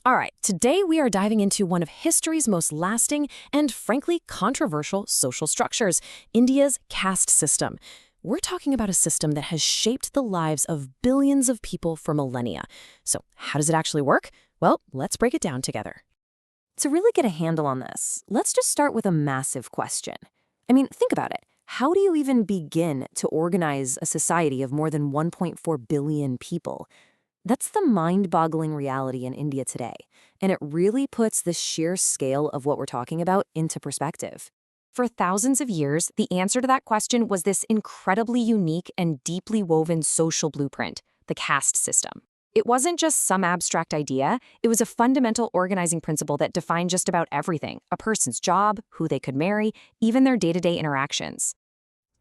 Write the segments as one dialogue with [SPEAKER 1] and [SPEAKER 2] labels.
[SPEAKER 1] All right, today we are diving into one of history's most lasting and, frankly, controversial social structures, India's caste system. We're talking about a system that has shaped the lives of billions of people for millennia. So, how does it actually work? Well, let's break it down together. To really get a handle on this, let's just start with a massive question. I mean, think about it. How do you even begin to organize a society of more than 1.4 billion people? That's the mind-boggling reality in India today, and it really puts the sheer scale of what we're talking about into perspective. For thousands of years, the answer to that question was this incredibly unique and deeply woven social blueprint, the caste system. It wasn't just some abstract idea, it was a fundamental organizing principle that defined just about everything: a person's job, who they could marry, even their day-to-day interactions.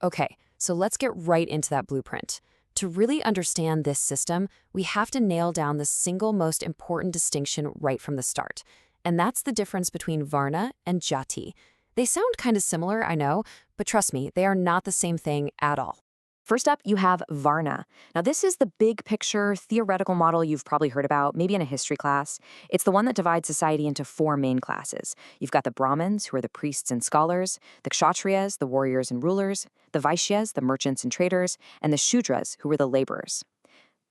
[SPEAKER 1] Okay, so let's get right into that blueprint. To really understand this system, we have to nail down the single most important distinction right from the start. And that's the difference between Varna and Jati. They sound kind of similar, I know, but trust me, they are not the same thing at all. First up, you have Varna. Now, this is the big picture, theoretical model you've probably heard about, maybe in a history class. It's the one that divides society into four main classes. You've got the Brahmins, who are the priests and scholars, the Kshatriyas, the warriors and rulers, the Vaishyas, the merchants and traders, and the Shudras, who were the laborers.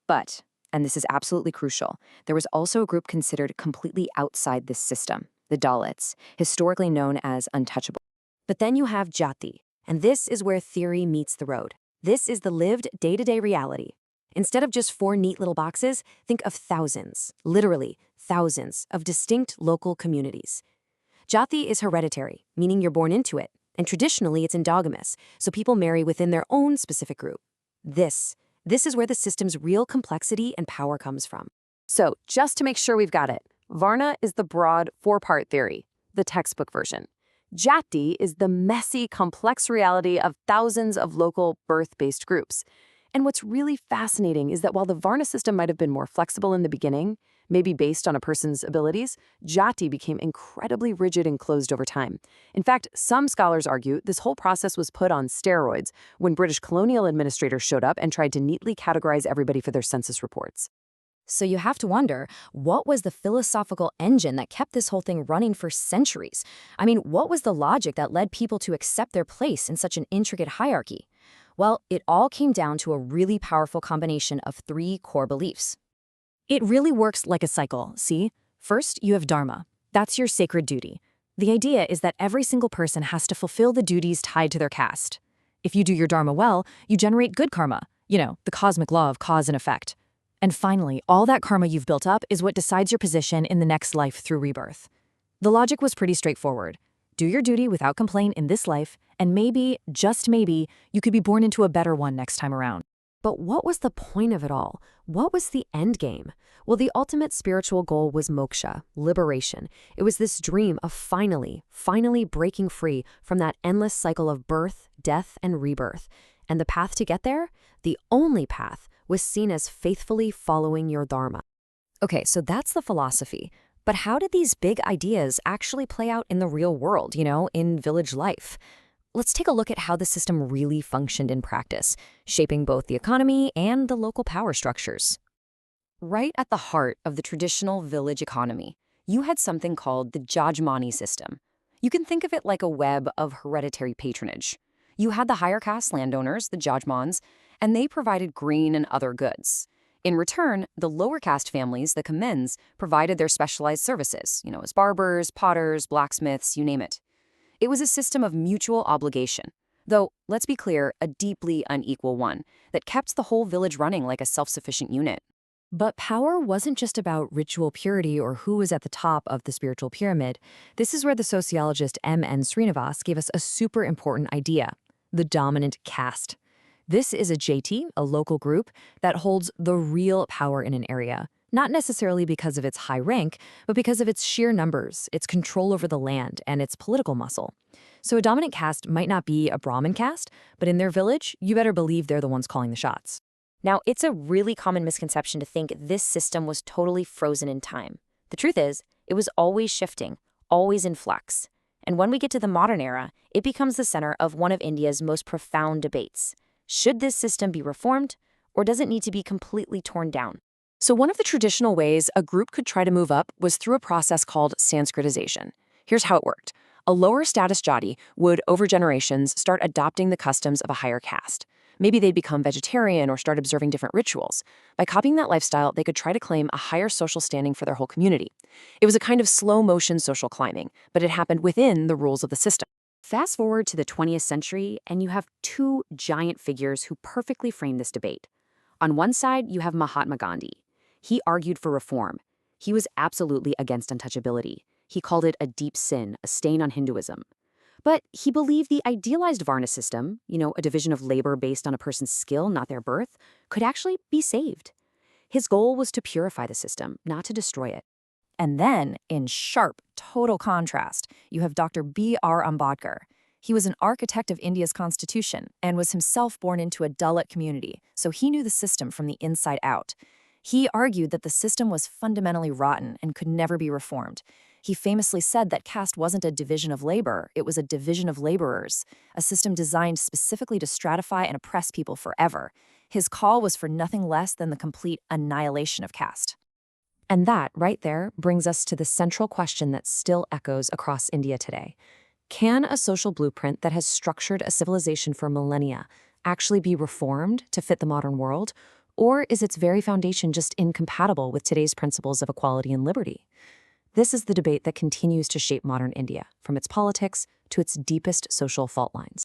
[SPEAKER 1] But, and this is absolutely crucial, there was also a group considered completely outside this system, the Dalits, historically known as untouchable. But then you have Jati, and this is where theory meets the road. This is the lived day-to-day reality. Instead of just four neat little boxes, think of thousands, literally thousands, of distinct local communities. Jati is hereditary, meaning you're born into it, and traditionally it's endogamous, so people marry within their own specific group. This is where the system's real complexity and power comes from. So, just to make sure we've got it, Varna is the broad four-part theory, the textbook version. Jati is the messy, complex reality of thousands of local birth-based groups. And what's really fascinating is that while the Varna system might have been more flexible in the beginning, maybe based on a person's abilities, Jati became incredibly rigid and closed over time. In fact, some scholars argue this whole process was put on steroids when British colonial administrators showed up and tried to neatly categorize everybody for their census reports. So you have to wonder, what was the philosophical engine that kept this whole thing running for centuries? I mean, what was the logic that led people to accept their place in such an intricate hierarchy? Well, it all came down to a really powerful combination of three core beliefs. It really works like a cycle, see? First, you have dharma. That's your sacred duty. The idea is that every single person has to fulfill the duties tied to their caste. If you do your dharma well, you generate good karma, the cosmic law of cause and effect. And finally, all that karma you've built up is what decides your position in the next life through rebirth. The logic was pretty straightforward. Do your duty without complaint in this life, and maybe, just maybe, you could be born into a better one next time around. But what was the point of it all? What was the end game? Well, the ultimate spiritual goal was moksha, liberation. It was this dream of finally breaking free from that endless cycle of birth, death, and rebirth. And the path to get there? The only path was seen as faithfully following your dharma. Okay, so that's the philosophy. But how did these big ideas actually play out in the real world, in village life? Let's take a look at how the system really functioned in practice, shaping both the economy and the local power structures. Right at the heart of the traditional village economy, you had something called the Jajmani system. You can think of it like a web of hereditary patronage. You had the higher caste landowners, the Jajmans, and they provided grain and other goods. In return, the lower caste families, the Kamens, provided their specialized services, as barbers, potters, blacksmiths, you name it. It was a system of mutual obligation, though, let's be clear, a deeply unequal one, that kept the whole village running like a self-sufficient unit. But power wasn't just about ritual purity or who was at the top of the spiritual pyramid. This is where the sociologist M.N. Srinivas gave us a super important idea: the dominant caste. This is a Jati, a local group, that holds the real power in an area, not necessarily because of its high rank, but because of its sheer numbers, its control over the land, and its political muscle. So a dominant caste might not be a Brahmin caste, but in their village, you better believe they're the ones calling the shots. Now, it's a really common misconception to think this system was totally frozen in time. The truth is, it was always shifting, always in flux. And when we get to the modern era, it becomes the center of one of India's most profound debates. Should this system be reformed, or does it need to be completely torn down? So one of the traditional ways a group could try to move up was through a process called Sanskritization. Here's how it worked. A lower status jati would, over generations, start adopting the customs of a higher caste. Maybe they'd become vegetarian or start observing different rituals. By copying that lifestyle, they could try to claim a higher social standing for their whole community. It was a kind of slow-motion social climbing, but it happened within the rules of the system.
[SPEAKER 2] Fast forward to the 20th century, and you have two giant figures who perfectly frame this debate. On one side, you have Mahatma Gandhi. He argued for reform. He was absolutely against untouchability. He called it a deep sin, a stain on Hinduism. But he believed the idealized Varna system, a division of labor based on a person's skill, not their birth, could actually be saved. His goal was to purify the system, not to destroy it.
[SPEAKER 3] And then, in sharp, total contrast, you have Dr. B.R. Ambedkar. He was an architect of India's constitution and was himself born into a Dalit community, so he knew the system from the inside out. He argued that the system was fundamentally rotten and could never be reformed. He famously said that caste wasn't a division of labor, it was a division of laborers, a system designed specifically to stratify and oppress people forever. His call was for nothing less than the complete annihilation of caste.
[SPEAKER 1] And that, right there, brings us to the central question that still echoes across India today. Can a social blueprint that has structured a civilization for millennia actually be reformed to fit the modern world? Or is its very foundation just incompatible with today's principles of equality and liberty? This is the debate that continues to shape modern India, from its politics to its deepest social fault lines.